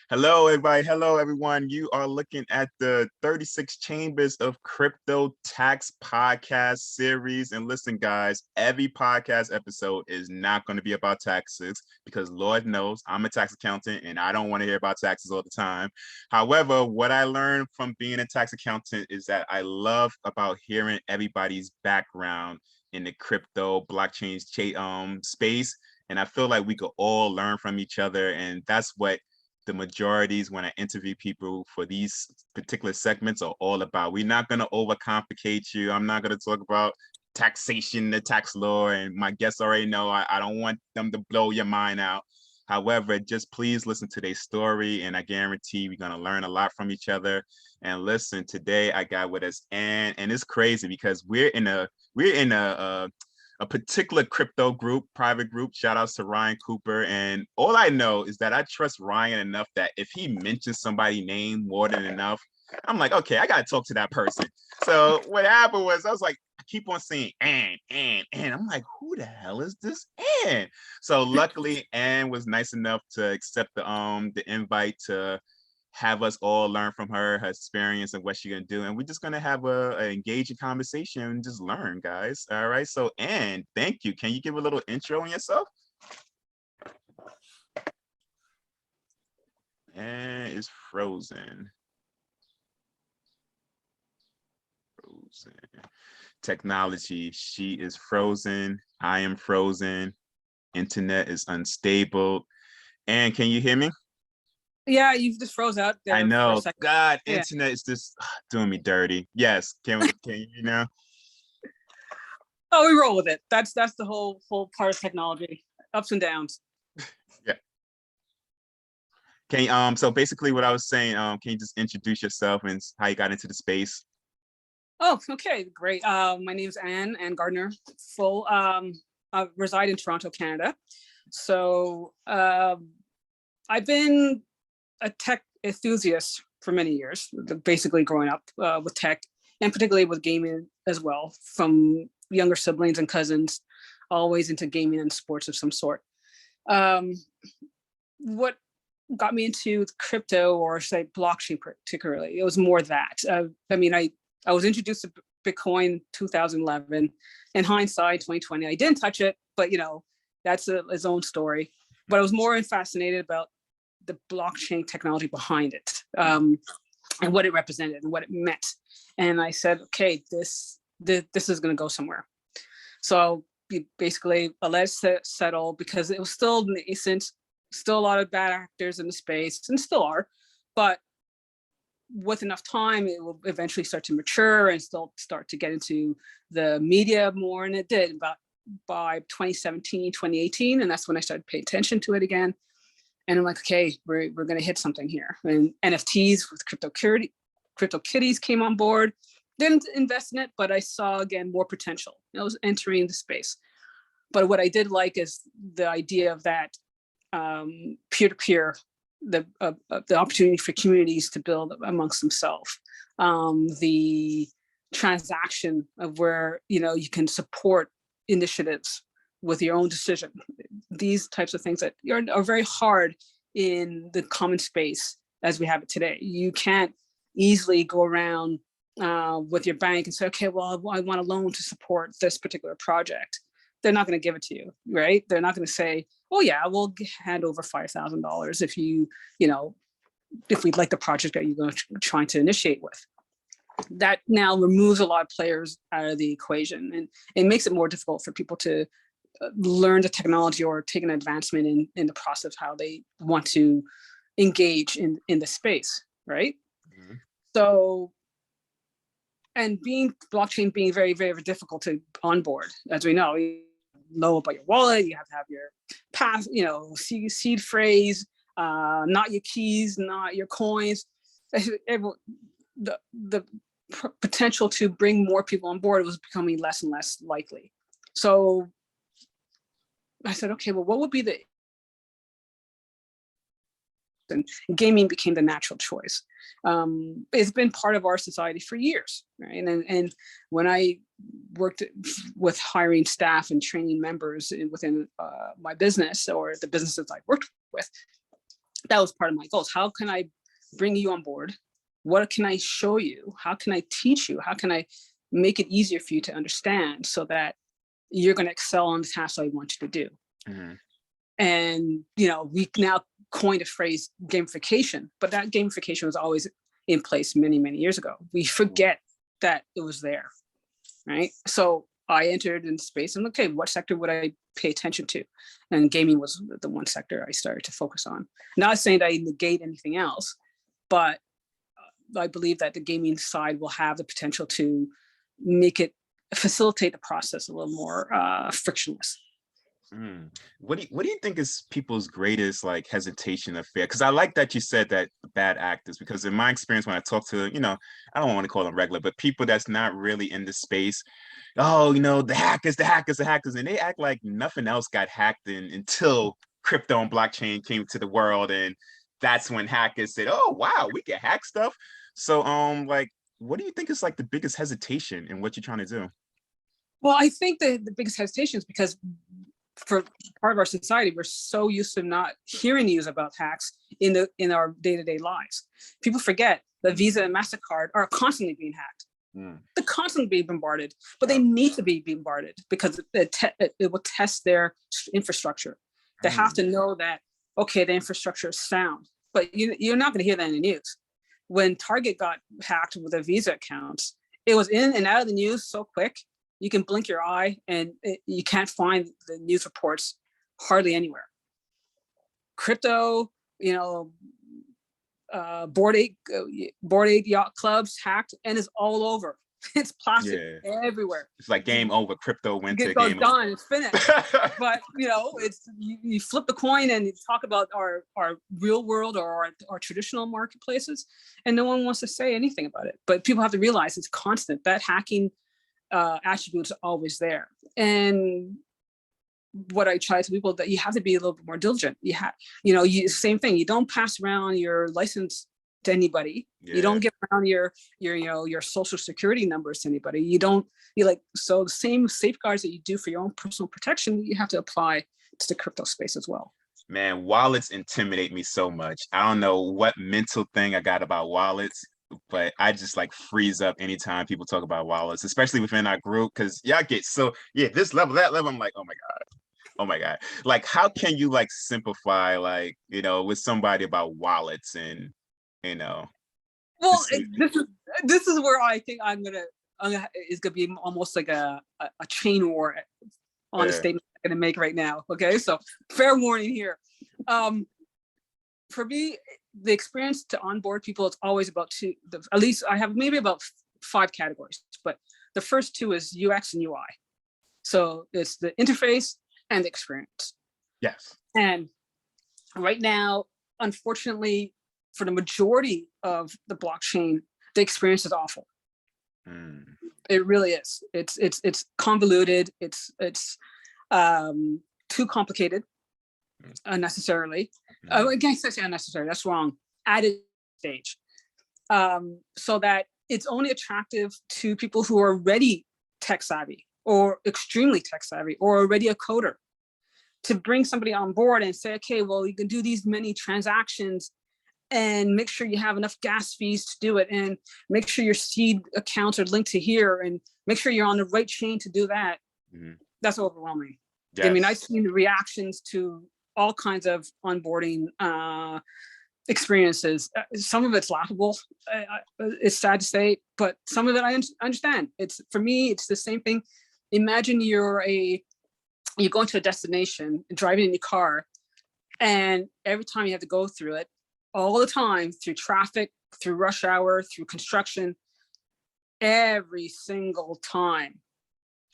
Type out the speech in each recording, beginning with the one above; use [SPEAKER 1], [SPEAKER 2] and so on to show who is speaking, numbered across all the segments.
[SPEAKER 1] Hello, everybody. Hello, everyone. You are looking at the 36 Chambers of Crypto Tax podcast series. And listen, guys, every podcast episode is not going to be about taxes because Lord knows I'm a tax accountant and I don't want to hear about taxes all the time. However, what I learned from being a tax accountant is that I love about hearing everybody's background in the crypto blockchain space. And I feel like we could all learn from each other. And that's what the majorities when I interview people for these particular segments are all about. We're not going to overcomplicate you. I'm not going to talk about taxation, the tax law, and my guests already know I don't want them to blow your mind out. However, just please listen to their story, and I guarantee we're going to learn a lot from each other. And listen, today I got with us Ann, and it's crazy because we're in a particular crypto group, private group. Shout outs to Ryan Cooper. And all I know is that I trust Ryan enough that if he mentions somebody's name more than enough, I'm like, okay, I got to talk to that person. So what happened was I was like, I keep on saying Ann. I'm like, who the hell is this Ann? So luckily, Ann was nice enough to accept the invite to have us all learn from her experience and what she's gonna do. And we're just gonna have a engaging conversation and just learn, guys. All right. So Ann, thank you. Can you give a little intro on yourself? Ann is frozen. Technology. She is frozen. I am frozen. Internet is unstable. Ann, can you hear me?
[SPEAKER 2] Yeah, you just froze out there.
[SPEAKER 1] I know. God, yeah. Internet is just doing me dirty. Yes. Can you now?
[SPEAKER 2] Oh, we roll with it. That's the whole part of technology. Ups and downs.
[SPEAKER 1] Yeah. Can you, so basically what I was saying, can you just introduce yourself and how you got into the space?
[SPEAKER 2] Oh, okay, great. My name is Ann Gardner. I reside in Toronto, Canada. So I've been a tech enthusiast for many years, basically growing up with tech and particularly with gaming as well, from younger siblings and cousins, always into gaming and sports of some sort. What got me into crypto, or say blockchain particularly, it was more that. I was introduced to Bitcoin 2011. In hindsight, 2020, I didn't touch it, but that's his own story. But I was more fascinated about the blockchain technology behind it, and what it represented and what it meant. And I said, okay, this is going to go somewhere. So basically, let's settle, because it was still nascent, still a lot of bad actors in the space, and still are. But with enough time, it will eventually start to mature and still start to get into the media more. And it did by 2017, 2018. And that's when I started paying attention to it again. And I'm like, okay, we're going to hit something here. And NFTs with CryptoKitties came on board. Didn't invest in it, but I saw, again, more potential. I was entering the space. But what I did like is the idea of that peer-to-peer, the opportunity for communities to build amongst themselves. The transaction of where, you can support initiatives with your own decision. These types of things that are very hard in the common space as we have it today. You can't easily go around with your bank and say, okay, well, I want a loan to support this particular project. They're not going to give it to you, right? They're not going to say, oh yeah, we'll hand over $5,000 if if we'd like the project that you're trying to initiate with. That now removes a lot of players out of the equation, and it makes it more difficult for people to learn the technology or take an advancement in the process of how they want to engage in the space, right? Mm-hmm. So, and blockchain being very, very difficult to onboard, as we know. You know about your wallet, you have to have your path, seed phrase, not your keys, not your coins. The potential to bring more people on board was becoming less and less likely. So I said, okay, well, what would be and gaming became the natural choice. It's been part of our society for years, right? And when I worked with hiring staff and training members within my business or the businesses I worked with, that was part of my goals. How can I bring you on board? What can I show you? How can I teach you? How can I make it easier for you to understand so that you're going to excel on the task I want you to do? Mm-hmm. And, we now coined a phrase gamification, but that gamification was always in place many, many years ago. We forget that it was there, right? So I entered in space and, okay, what sector would I pay attention to? And gaming was the one sector I started to focus on. Not saying that I negate anything else, but I believe that the gaming side will have the potential to facilitate the process a little more frictionless.
[SPEAKER 1] What do you think is people's greatest hesitation or fear? Because I like that you said that bad actors, because in my experience when I talk to, I don't want to call them regular, but people that's not really in the space, the hackers, and they act like nothing else got hacked until crypto and blockchain came to the world, and that's when hackers said, "Oh wow, we can hack stuff." So what do you think is the biggest hesitation in what you're trying to do?
[SPEAKER 2] Well, I think the biggest hesitation is because for part of our society, we're so used to not hearing news about hacks in our day-to-day lives. People forget that Visa and MasterCard are constantly being hacked. They're constantly being bombarded, but they need to be bombarded because it will test their infrastructure. They have to know that, okay, the infrastructure is sound, but you're not going to hear that in the news. When Target got hacked with their Visa accounts, it was in and out of the news so quick. You can blink your eye and you can't find the news reports hardly anywhere. Crypto, Bored Ape Yacht Clubs hacked and is all over. It's plastic everywhere.
[SPEAKER 1] It's like game over. Crypto went to
[SPEAKER 2] game done. It's finished. But it's you flip the coin and you talk about our real world or our traditional marketplaces, and no one wants to say anything about it. But people have to realize it's constant. That hacking attributes are always there. And what I try to people that you have to be a little bit more diligent. Same thing. You don't pass around your license to anybody. You don't give around your social security numbers to anybody. So the same safeguards that you do for your own personal protection, you have to apply to the crypto space as well.
[SPEAKER 1] Man, wallets intimidate me so much. I don't know what mental thing I got about wallets, but I just freeze up anytime people talk about wallets, especially within our group, because y'all get this level, that level. I'm like, oh my God. How can you simplify with somebody about wallets and
[SPEAKER 2] well, this is where I think it's gonna be almost like a chain war on the statement I'm gonna make right now. Okay, so fair warning here. For me, the experience to onboard people, it's always about at least I have maybe about 5 categories, but the first 2 is UX and UI. So it's the interface and the experience.
[SPEAKER 1] Yes.
[SPEAKER 2] And right now, unfortunately, for the majority of the blockchain, the experience is awful. It really is. It's convoluted. It's too complicated unnecessarily. Again, I say unnecessary. That's wrong. Added stage, so that it's only attractive to people who are already tech savvy or extremely tech savvy or already a coder. To bring somebody on board and say, okay, well, you can do these many transactions and make sure you have enough gas fees to do it, and make sure your seed accounts are linked to here, and make sure you're on the right chain to do that. That's overwhelming. Yes. I mean, I've seen the reactions to all kinds of onboarding experiences. Some of it's laughable. It's sad to say, but some of it I understand. For me, it's the same thing. Imagine you're going to a destination, driving in your car, and every time you have to go through it, all the time, through traffic, through rush hour, through construction, every single time,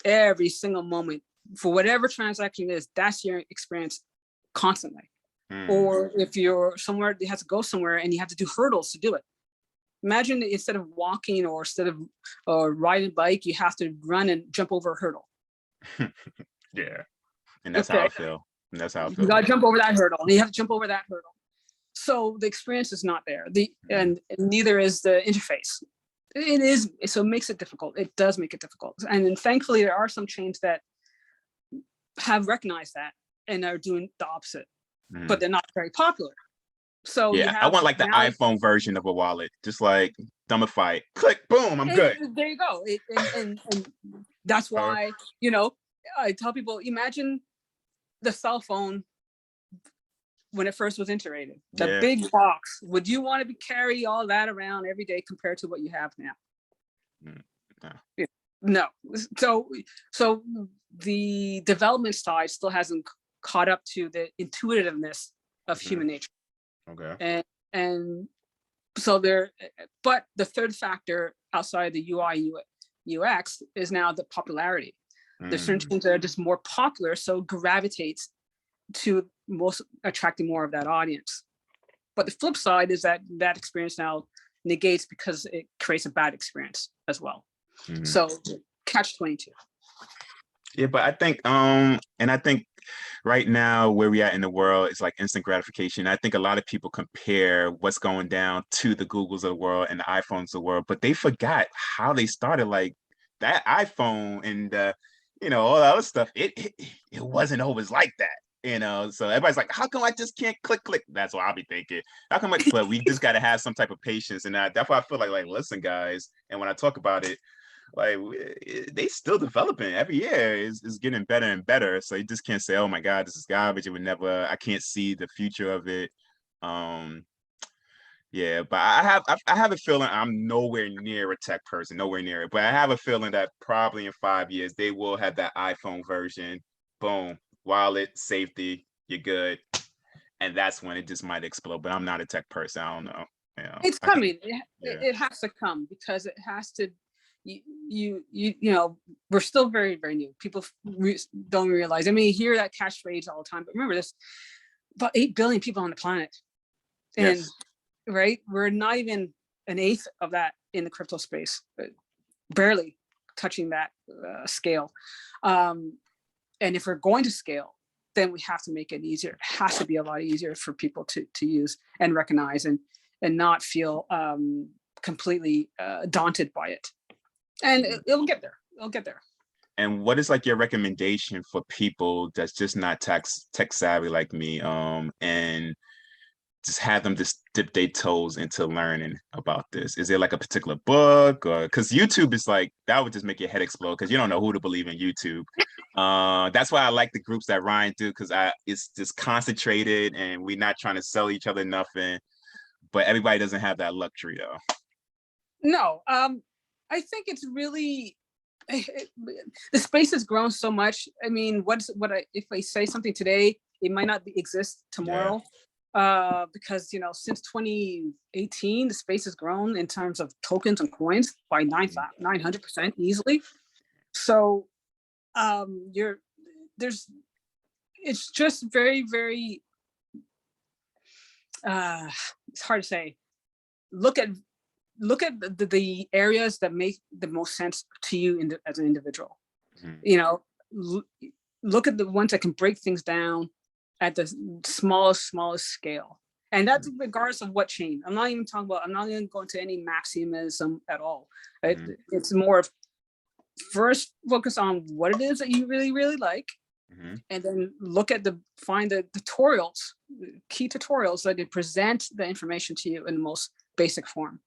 [SPEAKER 2] every single moment, for whatever transaction it is, that's your experience constantly. Or if you're somewhere, you have to go somewhere and you have to do hurdles to do it. Imagine that instead of walking or instead of riding a bike, you have to run and jump over a hurdle.
[SPEAKER 1] Yeah. And that's how I feel. You
[SPEAKER 2] got to jump over that hurdle. And you have to jump over that hurdle. So the experience is not there. And neither is the interface. It is. So it makes it difficult. It does make it difficult. And then thankfully, there are some chains that have recognized that and are doing the opposite, but they're not very popular. So you
[SPEAKER 1] Yeah, I
[SPEAKER 2] have
[SPEAKER 1] want like the
[SPEAKER 2] now,
[SPEAKER 1] iPhone version of a wallet, just like dumbify it. Click, boom, I'm good.
[SPEAKER 2] there you go. And that's why, you know, I tell people, imagine the cell phone when it first was integrated, the
[SPEAKER 1] Yeah.
[SPEAKER 2] big box. Would you want to carry all that around every day compared to what you have now?
[SPEAKER 1] No.
[SPEAKER 2] No. So the development side still hasn't caught up to the intuitiveness of human nature.
[SPEAKER 1] Okay.
[SPEAKER 2] And so but the third factor outside the UI UX is now the popularity. There's certain things that are just more popular, so gravitates to most attracting more of that audience. But the flip side is that experience now negates because it creates a bad experience as well. So catch 22.
[SPEAKER 1] Yeah, but I think and I think right now where we at in the world is like instant gratification. I think a lot of people compare what's going down to the Googles of the world and the iPhones of the world, but they forgot how they started. Like that iPhone and all the other stuff, it wasn't always like that. So everybody's like, how come I just can't click? That's what I'll be thinking. How come but we just got to have some type of patience. And that's why I feel like, listen, guys. And when I talk about it, like they still developing every year is getting better and better. So you just can't say, oh my God, this is garbage. It would never, I can't see the future of it. Yeah, but I have a feeling I'm nowhere near a tech person, nowhere near it. But I have a feeling that probably in 5 years they will have that iPhone version. Boom, wallet, safety, you're good. And that's when it just might explode. But I'm not a tech person. I don't know.
[SPEAKER 2] It's coming. It has to come because it has to. You know, we're still very, very new. People don't realize. I mean, you hear that catchphrase all the time, but remember this: about 8 billion people on the planet, and
[SPEAKER 1] yes.
[SPEAKER 2] Right, we're not even an eighth of that in the crypto space, barely touching that scale. And if we're going to scale, then we have to make it easier. It has to be a lot easier for people to use and recognize and not feel completely daunted by it. And it'll get there. It'll get there.
[SPEAKER 1] And what is like your recommendation for people that's just not tech savvy like me, and just have them just dip their toes into learning about this? Is there like a particular book, or because YouTube is like that would just make your head explode because you don't know who to believe in YouTube. That's why I like the groups that Ryan do because it's just concentrated and we're not trying to sell each other nothing, but everybody doesn't have that luxury though.
[SPEAKER 2] No, I think it's really the space has grown so much. I mean, if I say something today, it might not exist tomorrow. Yeah. Because since 2018, the space has grown in terms of tokens and coins by 900% easily. So it's just very, very it's hard to say. Look at the areas that make the most sense to you as an individual. Look at the ones that can break things down at the smallest scale, and that's regardless of what chain. I'm not even going to any maximism at all. It's more of first focus on what it is that you really, really like, and then find the tutorials, key tutorials that present the information to you in the most basic form.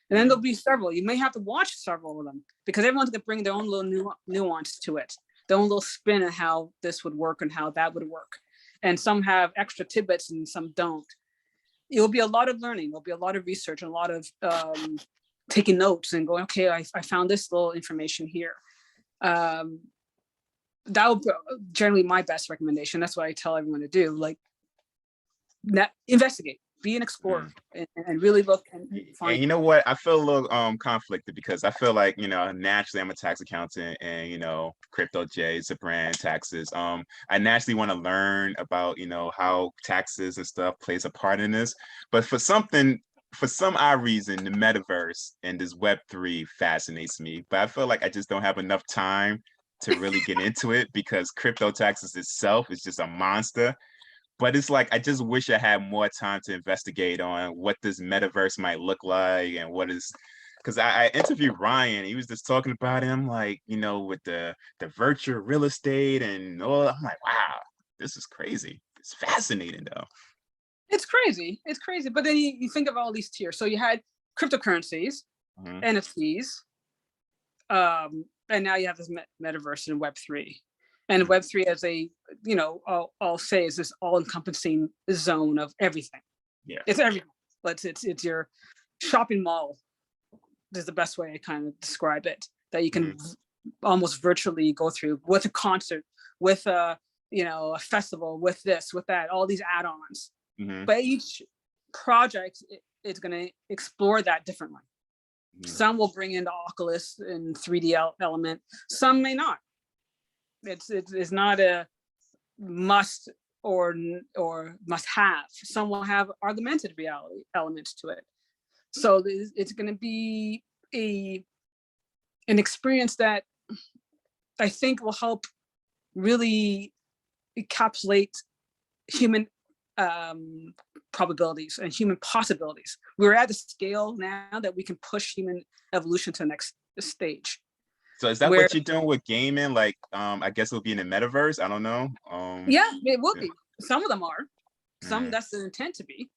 [SPEAKER 2] And then there'll be several. You may have to watch several of them because everyone's going to bring their own little nuance to it, their own little spin of how this would work and how that would work. And some have extra tidbits and some don't. It'll be a lot of learning. There'll be a lot of research and a lot of taking notes and going, okay, I found this little information here. That would be generally my best recommendation. That's what I tell everyone to do. Like, investigate. Be an explorer and really look and find.
[SPEAKER 1] And you know what? I feel a little conflicted because I feel like naturally I'm a tax accountant and Crypto J is a brand taxes. I naturally want to learn about how taxes and stuff plays a part in this, but for some odd reason the metaverse and this Web3 fascinates me. But I feel like I just don't have enough time to really get into it because crypto taxes itself is just a monster. But it's like I just wish I had more time to investigate on what this metaverse might look like and what is, because I interviewed Ryan. He was just talking about him like with the virtual real estate and all. I'm like, wow, this is crazy. It's fascinating though.
[SPEAKER 2] It's crazy. It's crazy. But then you think of all these tiers. So you had cryptocurrencies, NFTs, and now you have this metaverse in Web3. And Web3 as a, I'll say is this all-encompassing zone of everything.
[SPEAKER 1] Yeah.
[SPEAKER 2] It's everything. It's your shopping mall is the best way I kind of describe it, that you can almost virtually go through with a concert, with a festival, with this, with that, all these add-ons. But each project is going to explore that differently. Some will bring in the Oculus and 3D element. Some may not. It's not a must or must have. Some will have augmented reality elements to it. So it's going to be an experience that I think will help really encapsulate human probabilities and human possibilities. We're at the scale now that we can push human evolution to the next stage.
[SPEAKER 1] So is that what you're doing with gaming? Like, I guess it'll be in the metaverse. I don't know.
[SPEAKER 2] Yeah, it will be. Some of them are. Some that's the intent to be.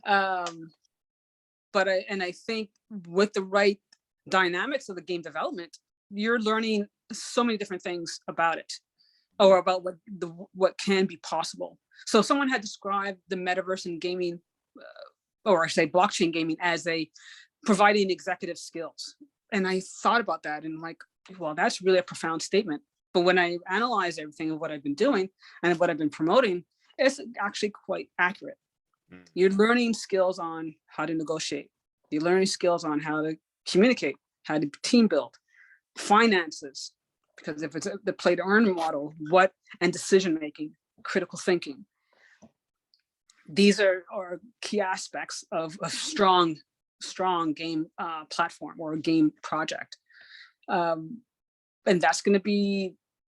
[SPEAKER 2] But I think with the right dynamics of the game development, you're learning so many different things about it, or about what can be possible. So someone had described the metaverse and gaming, or I say blockchain gaming, as providing executive skills. And I thought about that and like, well, that's really a profound statement. But when I analyze everything of what I've been doing and what I've been promoting, it's actually quite accurate. You're learning skills on how to negotiate. You're learning skills on how to communicate, how to team build, finances, because if it's the play to earn model, and decision making, critical thinking. These are key aspects of a strong game platform or a game project. And that's going to be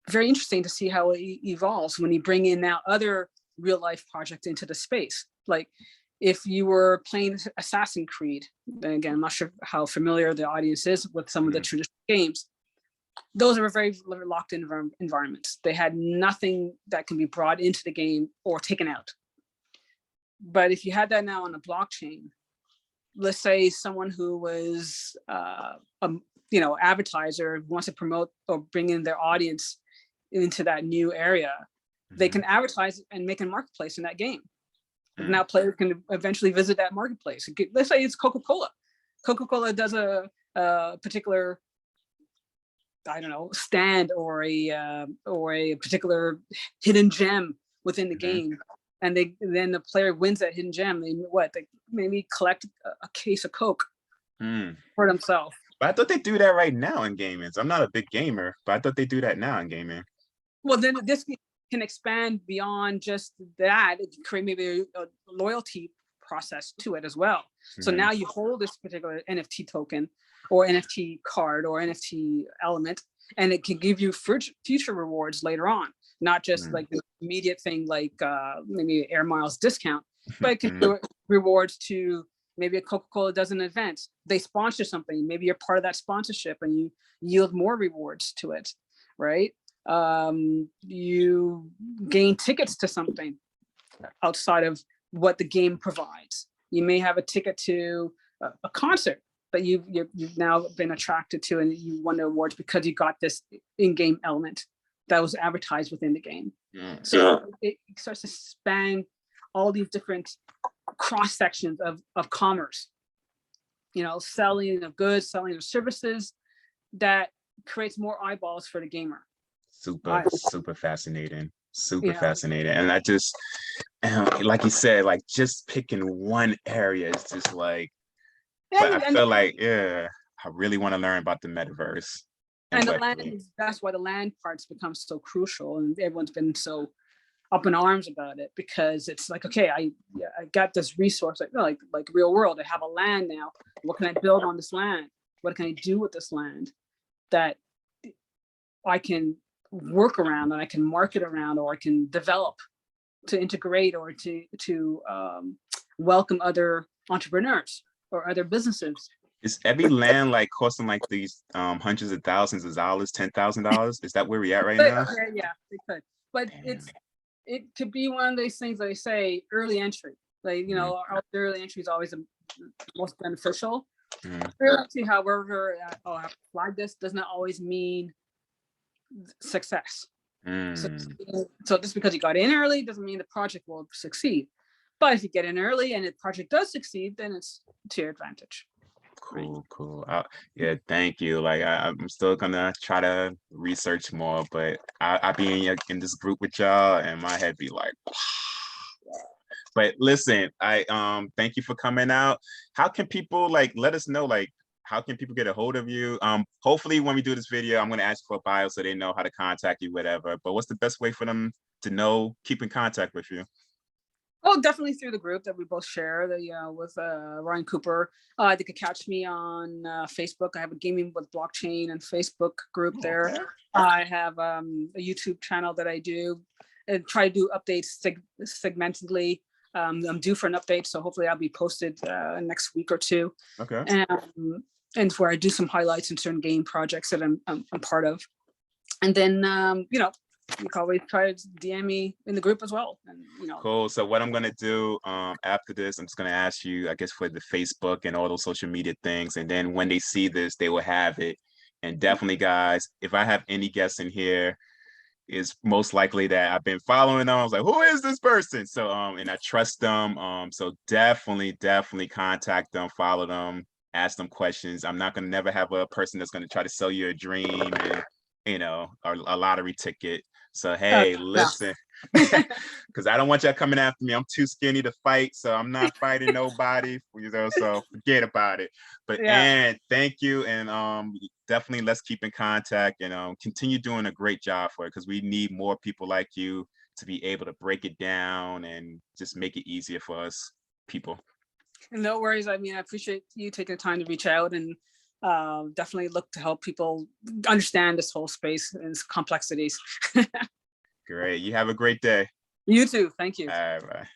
[SPEAKER 2] very interesting to see how it evolves when you bring in now other real life projects into the space. Like if you were playing Assassin's Creed, then again, I'm not sure how familiar the audience is with some of the traditional games. Those are very locked in environments. They had nothing that can be brought into the game or taken out. But if you had that now on a blockchain, let's say someone who was advertiser wants to promote or bring in their audience into that new area, they can advertise and make a marketplace in that game. Now players can eventually visit that marketplace. Let's say it's Coca-Cola. Coca-Cola does a particular, I don't know, stand or a particular hidden gem within the game, and then the player wins that hidden gem. They maybe collect a case of Coke for themselves.
[SPEAKER 1] But I thought they do that right now in gaming. So I'm not a big gamer, but I thought they do that now in gaming.
[SPEAKER 2] Well, then this can expand beyond just that. It can create maybe a loyalty process to it as well. So now you hold this particular NFT token or NFT card or NFT element, and it can give you future rewards later on, not just like the immediate thing like maybe air miles discount, but it can do rewards to maybe a Coca-Cola does an event, they sponsor something, maybe you're part of that sponsorship and you yield more rewards to it, right? You gain tickets to something outside of what the game provides. You may have a ticket to a concert that you've now been attracted to, and you won the awards because you got this in-game element that was advertised within the game. So it starts to span all these different cross sections of commerce, selling of goods, selling of services, that creates more eyeballs for the gamer.
[SPEAKER 1] Super fascinating. Fascinating. And I just, like you said, like just picking one area is just like, but I feel like, I really want to learn about the metaverse.
[SPEAKER 2] And the land, that's why the land parts become so crucial, and everyone's been so up in arms about it, because it's like, okay, I got this resource, like real world, I have a land now. What can I build on this land? What can I do with this land that I can work around, and I can market around, or I can develop to integrate, or to welcome other entrepreneurs or other businesses.
[SPEAKER 1] Is every land like costing like these hundreds of thousands of dollars, $10,000? Is that where we at right now?
[SPEAKER 2] Yeah, it could. But it could be one of those things that I say early entry. Like, our journal entry is always the most beneficial.
[SPEAKER 1] Mm.
[SPEAKER 2] Actually, however, flag this does not always mean success. So just because you got in early doesn't mean the project will succeed. But if you get in early and the project does succeed, then it's to your advantage.
[SPEAKER 1] Cool. Yeah, thank you. Like I'm still gonna try to research more, but I be in this group with y'all, and my head be like. But listen, I thank you for coming out. How can people let us know how can people get a hold of you? Hopefully when we do this video, I'm gonna ask for a bio so they know how to contact you, whatever. But what's the best way for them to keep in contact with you?
[SPEAKER 2] Oh, definitely through the group that we both share, with Ryan Cooper. They could catch me on Facebook. I have a Gaming with Blockchain and Facebook group there. Okay. I have a YouTube channel that I do and try to do updates segmentedly. I'm due for an update, so hopefully I'll be posted next week or two.
[SPEAKER 1] Okay.
[SPEAKER 2] And where I do some highlights in certain game projects that I'm part of. And then, you can always try to DM me in the group as well. And
[SPEAKER 1] Cool. So what I'm gonna do after this, I'm just gonna ask you, I guess, for the Facebook and all those social media things, and then when they see this, they will have it. And definitely, guys, if I have any guests in here, is most likely that I've been following them. I was like, who is this person? So and I trust them. So definitely contact them, follow them, ask them questions. I'm not gonna never have a person that's gonna try to sell you a dream and a lottery ticket. So hey, listen, because I don't want y'all coming after me. I'm too skinny to fight, so I'm not fighting nobody. So forget about it. But Ann, thank you, and definitely let's keep in contact and continue doing a great job for it, because we need more people like you to be able to break it down and just make it easier for us people.
[SPEAKER 2] No worries. I mean, I appreciate you taking the time to reach out, and definitely look to help people understand this whole space and its complexities.
[SPEAKER 1] Great. You have a great day.
[SPEAKER 2] You too. Thank you.
[SPEAKER 1] All right. Bye.